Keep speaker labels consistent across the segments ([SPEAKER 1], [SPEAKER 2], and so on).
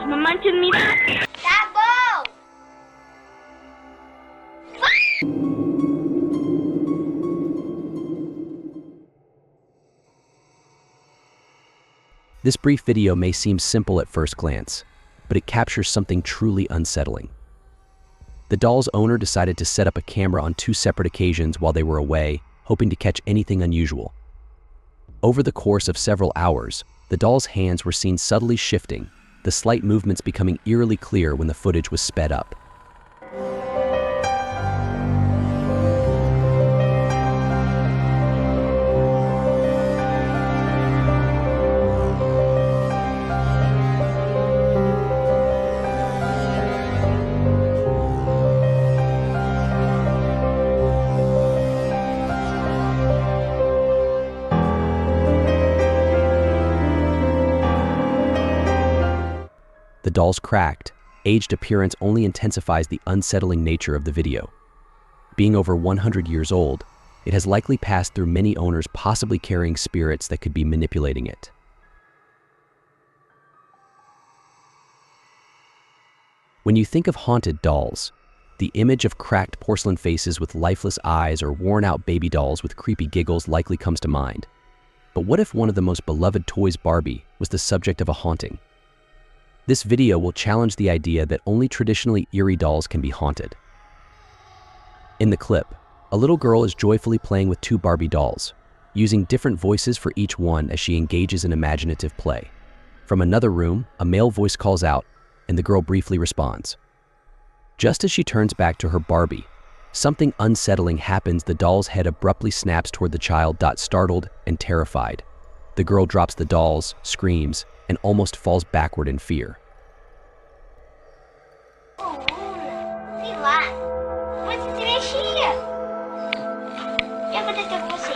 [SPEAKER 1] Memancing me. Double!
[SPEAKER 2] This brief video may seem simple at first glance, but it captures something truly unsettling. The doll's owner decided to set up a camera on 2 separate occasions while they were away, hoping to catch anything unusual. Over the course of several hours, the doll's hands were seen subtly shifting, the slight movements becoming eerily clear when the footage was sped up. The doll's cracked, aged appearance only intensifies the unsettling nature of the video. Being over 100 years old, it has likely passed through many owners, possibly carrying spirits that could be manipulating it. When you think of haunted dolls, the image of cracked porcelain faces with lifeless eyes or worn-out baby dolls with creepy giggles likely comes to mind. But what if one of the most beloved toys, Barbie, was the subject of a haunting? This video will challenge the idea that only traditionally eerie dolls can be haunted. In the clip, a little girl is joyfully playing with 2 Barbie dolls, using different voices for each one as she engages in imaginative play. From another room, a male voice calls out, and the girl briefly responds. Just as she turns back to her Barbie, something unsettling happens. The doll's head abruptly snaps toward the child. Startled and terrified, the girl drops the dolls, screams, and almost falls backward in fear.
[SPEAKER 1] Sei lá. Mas você mexia. O que aconteceu com você?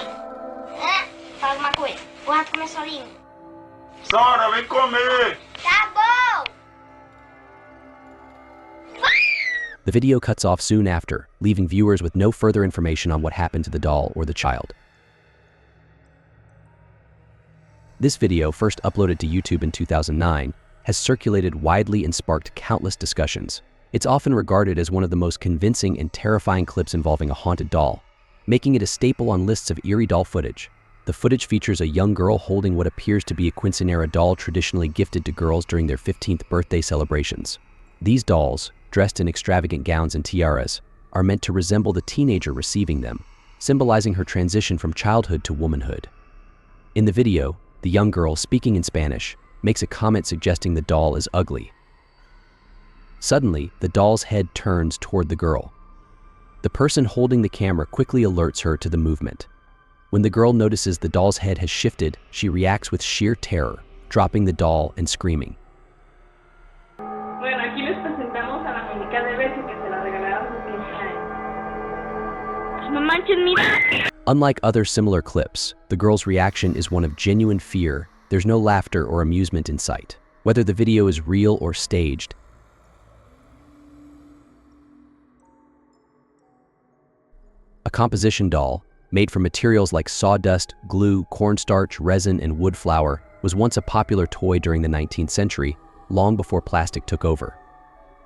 [SPEAKER 1] Hã? Fala uma coisa. O rato comeu sozinho.
[SPEAKER 3] Sora, vem comer!
[SPEAKER 1] Tá bom!
[SPEAKER 2] The video cuts off soon after, leaving viewers with no further information on what happened to the doll or the child. This video, first uploaded to YouTube in 2009, has circulated widely and sparked countless discussions. It's often regarded as one of the most convincing and terrifying clips involving a haunted doll, making it a staple on lists of eerie doll footage. The footage features a young girl holding what appears to be a quinceanera doll traditionally gifted to girls during their 15th birthday celebrations. These dolls, dressed in extravagant gowns and tiaras, are meant to resemble the teenager receiving them, symbolizing her transition from childhood to womanhood. In the video, the young girl, speaking in Spanish, makes a comment suggesting the doll is ugly. Suddenly, the doll's head turns toward the girl. The person holding the camera quickly alerts her to the movement. When the girl notices the doll's head has shifted, she reacts with sheer terror, dropping the doll and screaming.
[SPEAKER 4] Bueno, aquí les presentamos a la muñeca de Betty que se la regalaron de 15 años.
[SPEAKER 1] Memancing me.
[SPEAKER 2] Unlike other similar clips, the girl's reaction is one of genuine fear. There's no laughter or amusement in sight. Whether the video is real or staged, a composition doll, made from materials like sawdust, glue, cornstarch, resin, and wood flour, was once a popular toy during the 19th century, long before plastic took over.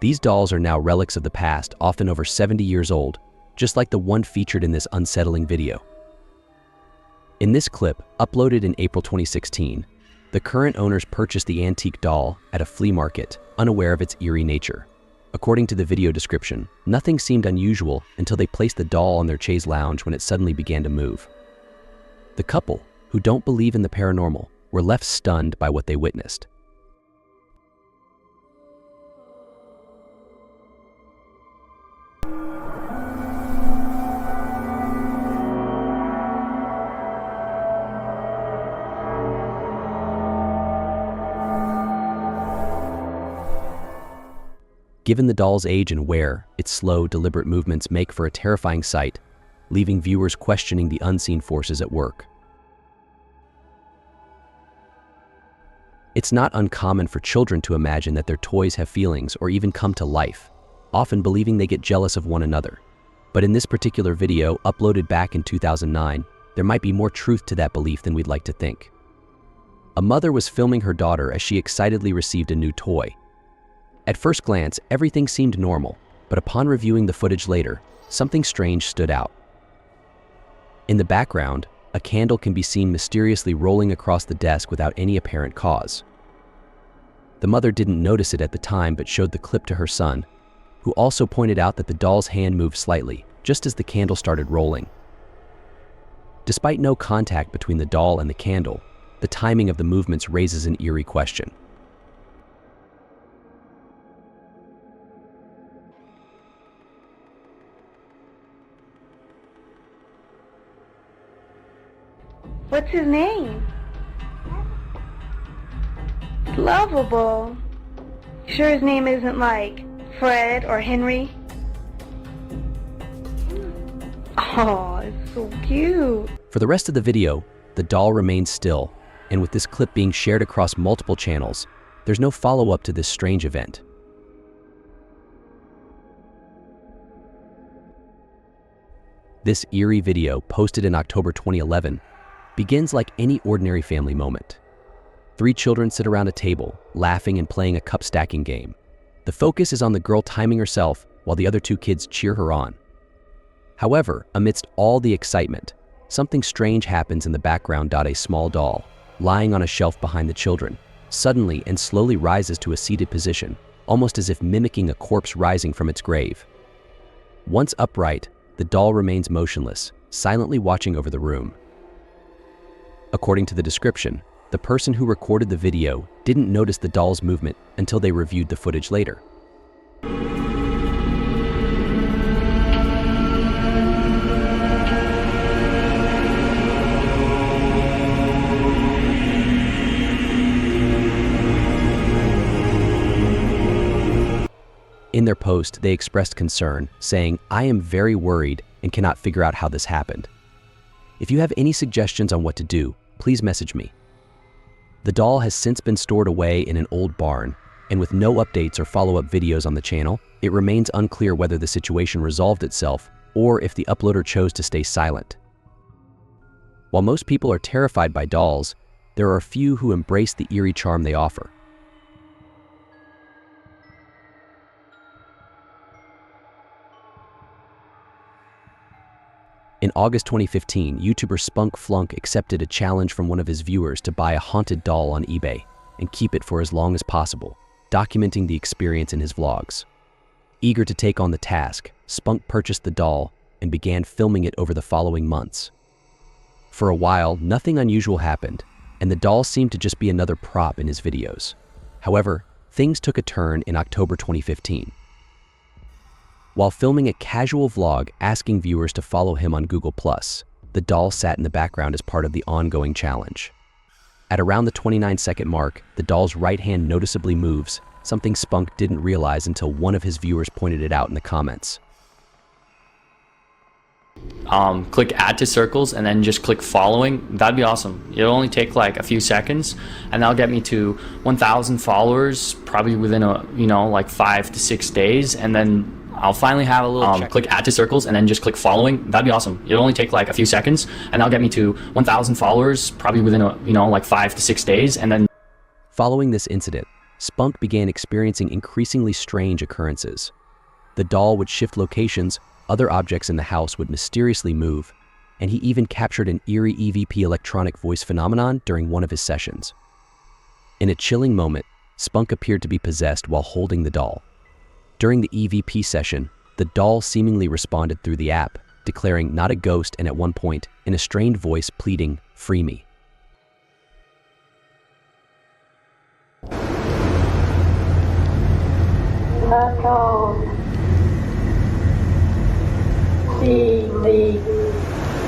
[SPEAKER 2] These dolls are now relics of the past, often over 70 years old, just like the one featured in this unsettling video. In this clip, uploaded in April 2016, the current owners purchased the antique doll at a flea market, unaware of its eerie nature. According to the video description, nothing seemed unusual until they placed the doll on their chaise lounge when it suddenly began to move. The couple, who don't believe in the paranormal, were left stunned by what they witnessed. Given the doll's age and wear, its slow, deliberate movements make for a terrifying sight, leaving viewers questioning the unseen forces at work. It's not uncommon for children to imagine that their toys have feelings or even come to life, often believing they get jealous of one another. But in this particular video, uploaded back in 2009, there might be more truth to that belief than we'd like to think. A mother was filming her daughter as she excitedly received a new toy. At first glance, everything seemed normal, but upon reviewing the footage later, something strange stood out. In the background, a candle can be seen mysteriously rolling across the desk without any apparent cause. The mother didn't notice it at the time but showed the clip to her son, who also pointed out that the doll's hand moved slightly, just as the candle started rolling. Despite no contact between the doll and the candle, the timing of the movements raises an eerie question.
[SPEAKER 4] What's his name? Lovable. Sure his name isn't like Fred or Henry? Oh, it's so cute.
[SPEAKER 2] For the rest of the video, the doll remains still, and with this clip being shared across multiple channels, there's no follow-up to this strange event. This eerie video, posted in October 2011, begins like any ordinary family moment. 3 children sit around a table, laughing and playing a cup stacking game. The focus is on the girl timing herself while the other 2 kids cheer her on. However, amidst all the excitement, something strange happens in the background. A small doll, lying on a shelf behind the children, suddenly and slowly rises to a seated position, almost as if mimicking a corpse rising from its grave. Once upright, the doll remains motionless, silently watching over the room. According to the description, the person who recorded the video didn't notice the doll's movement until they reviewed the footage later. In their post, they expressed concern, saying, "I am very worried and cannot figure out how this happened. If you have any suggestions on what to do, please message me." The doll has since been stored away in an old barn, and with no updates or follow-up videos on the channel, it remains unclear whether the situation resolved itself or if the uploader chose to stay silent. While most people are terrified by dolls, there are a few who embrace the eerie charm they offer. In August 2015, YouTuber Spunk Flunk accepted a challenge from one of his viewers to buy a haunted doll on eBay and keep it for as long as possible, documenting the experience in his vlogs. Eager to take on the task, Spunk purchased the doll and began filming it over the following months. For a while, nothing unusual happened, and the doll seemed to just be another prop in his videos. However, things took a turn in October 2015. While filming a casual vlog asking viewers to follow him on Google+, the doll sat in the background as part of the ongoing challenge. At around the 29-second mark, the doll's right hand noticeably moves, something Spunk didn't realize until one of his viewers pointed it out in the comments.
[SPEAKER 5] Click add to circles and then just click following. That'd be awesome. It'll only take like a few seconds and that'll get me to 1,000 followers probably within like 5 to 6 days, and then I'll finally have a little click add to circles and then just click following. That'd be awesome. It'll only take like a few seconds and that'll get me to 1,000 followers probably within like 5 to 6 days, and then
[SPEAKER 2] Following this incident, Spunk began experiencing increasingly strange occurrences. The doll would shift locations, other objects in the house would mysteriously move, and he even captured an eerie EVP electronic voice phenomenon during one of his sessions. In a chilling moment, Spunk appeared to be possessed while holding the doll. During the EVP session, the doll seemingly responded through the app, declaring not a ghost and at one point, in a strained voice pleading, "Free me."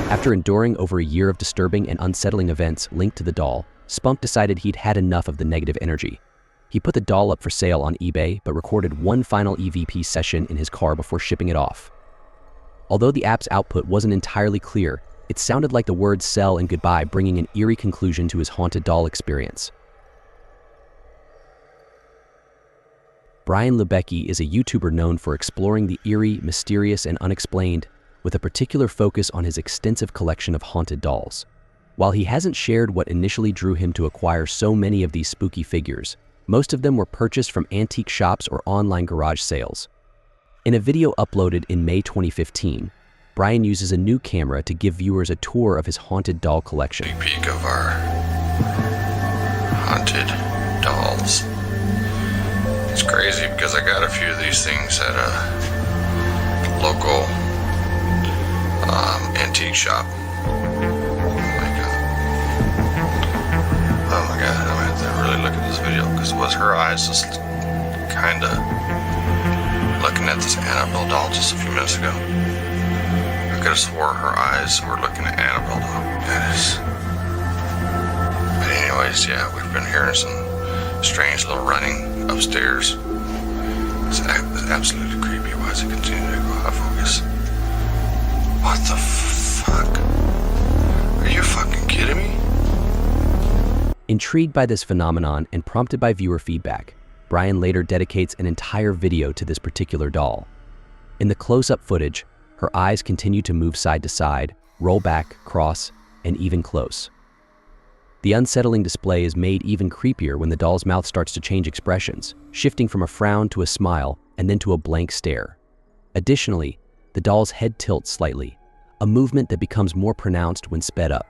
[SPEAKER 2] After enduring over a year of disturbing and unsettling events linked to the doll, Spunk decided he'd had enough of the negative energy. He put the doll up for sale on eBay, but recorded one final EVP session in his car before shipping it off. Although the app's output wasn't entirely clear, it sounded like the words "sell" and "goodbye," bringing an eerie conclusion to his haunted doll experience. Brian Lebecki is a YouTuber known for exploring the eerie, mysterious, and unexplained, with a particular focus on his extensive collection of haunted dolls. While he hasn't shared what initially drew him to acquire so many of these spooky figures, Most of them were purchased from antique shops or online garage sales. In a video uploaded in May 2015, Brian uses a new camera to give viewers a tour of his haunted doll collection.
[SPEAKER 6] Sneak peek of our haunted dolls. It's crazy because I got a few of these things at a local antique shop. Oh my god, I'm gonna have to really look at this video because it was her eyes just kinda looking at this Annabelle doll just a few minutes ago. I could have swore her eyes were looking at Annabelle doll. That is. But anyways, yeah, we've been hearing some strange little running upstairs. It's absolutely creepy. Why does it continue to go out of focus? What the fuck? Are you fucking kidding me?
[SPEAKER 2] Intrigued by this phenomenon and prompted by viewer feedback, Brian later dedicates an entire video to this particular doll. In the close-up footage, her eyes continue to move side to side, roll back, cross, and even close. The unsettling display is made even creepier when the doll's mouth starts to change expressions, shifting from a frown to a smile and then to a blank stare. Additionally, the doll's head tilts slightly, a movement that becomes more pronounced when sped up.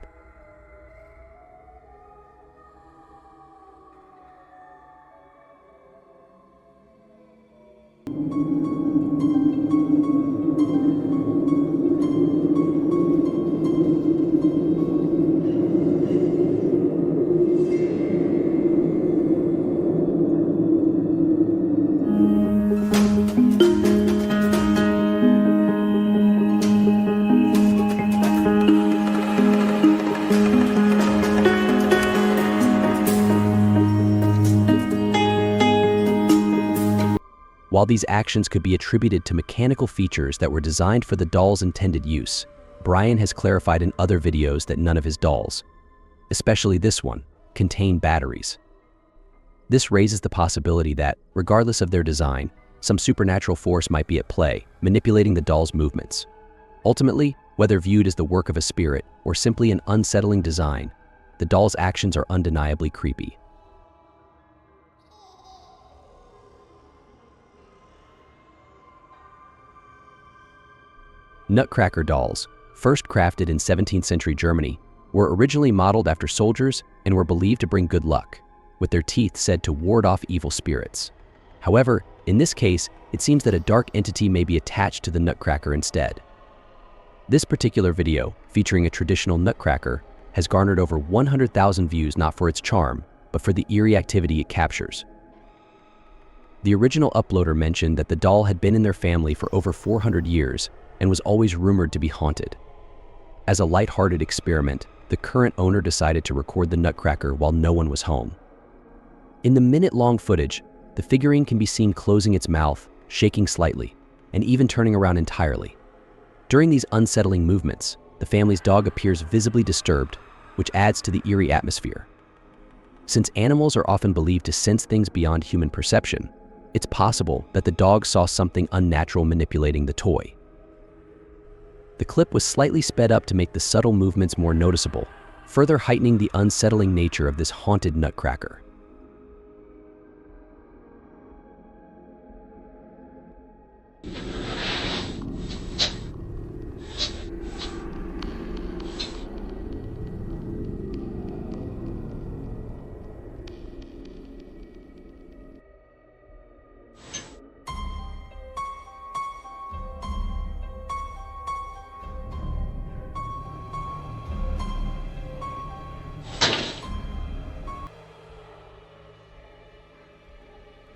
[SPEAKER 2] While these actions could be attributed to mechanical features that were designed for the doll's intended use, Brian has clarified in other videos that none of his dolls, especially this one, contain batteries. This raises the possibility that, regardless of their design, some supernatural force might be at play, manipulating the doll's movements. Ultimately, whether viewed as the work of a spirit or simply an unsettling design, the doll's actions are undeniably creepy. Nutcracker dolls, first crafted in 17th century Germany, were originally modeled after soldiers and were believed to bring good luck, with their teeth said to ward off evil spirits. However, in this case, it seems that a dark entity may be attached to the nutcracker instead. This particular video, featuring a traditional nutcracker, has garnered over 100,000 views not for its charm, but for the eerie activity it captures. The original uploader mentioned that the doll had been in their family for over 400 years and was always rumored to be haunted. As a lighthearted experiment, the current owner decided to record the nutcracker while no one was home. In the minute-long footage, the figurine can be seen closing its mouth, shaking slightly, and even turning around entirely. During these unsettling movements, the family's dog appears visibly disturbed, which adds to the eerie atmosphere. Since animals are often believed to sense things beyond human perception, it's possible that the dog saw something unnatural manipulating the toy. The clip was slightly sped up to make the subtle movements more noticeable, further heightening the unsettling nature of this haunted nutcracker.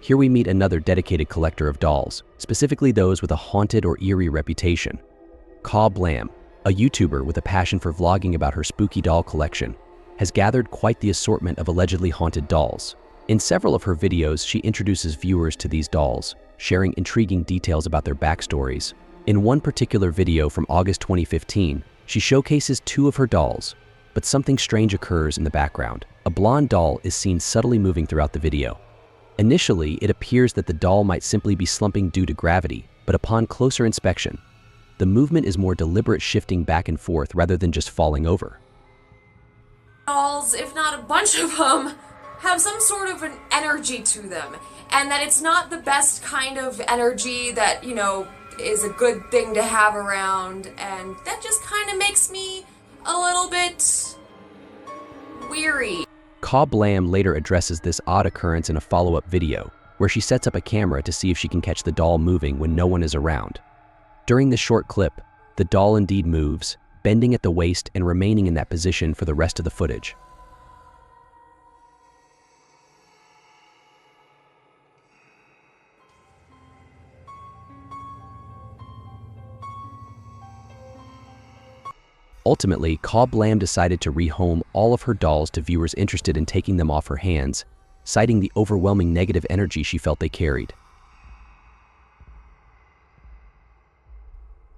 [SPEAKER 2] Here we meet another dedicated collector of dolls, specifically those with a haunted or eerie reputation. Ka Blam, a YouTuber with a passion for vlogging about her spooky doll collection, has gathered quite the assortment of allegedly haunted dolls. In several of her videos, she introduces viewers to these dolls, sharing intriguing details about their backstories. In one particular video from August 2015, she showcases two of her dolls, but something strange occurs in the background. A blonde doll is seen subtly moving throughout the video. Initially, it appears that the doll might simply be slumping due to gravity, but upon closer inspection, the movement is more deliberate, shifting back and forth rather than just falling over.
[SPEAKER 7] Dolls, if not a bunch of them, have some sort of an energy to them, and that it's not the best kind of energy that, you know, is a good thing to have around, and that just kind of makes me a little bit weary.
[SPEAKER 2] Cobb Lamb later addresses this odd occurrence in a follow-up video, where she sets up a camera to see if she can catch the doll moving when no one is around. During this short clip, the doll indeed moves, bending at the waist and remaining in that position for the rest of the footage. Ultimately, Cobb Lamb decided to rehome all of her dolls to viewers interested in taking them off her hands, citing the overwhelming negative energy she felt they carried.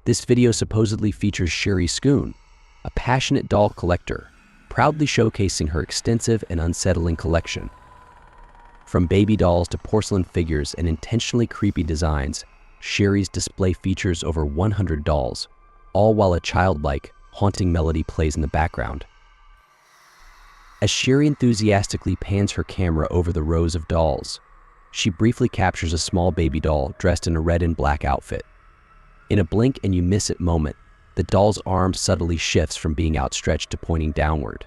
[SPEAKER 2] This video supposedly features Sherry Schoon, a passionate doll collector, proudly showcasing her extensive and unsettling collection. From baby dolls to porcelain figures and intentionally creepy designs, Sherry's display features over 100 dolls, all while a childlike, haunting melody plays in the background. As Sherry enthusiastically pans her camera over the rows of dolls, she briefly captures a small baby doll dressed in a red and black outfit. In a blink and you miss it moment, the doll's arm subtly shifts from being outstretched to pointing downward.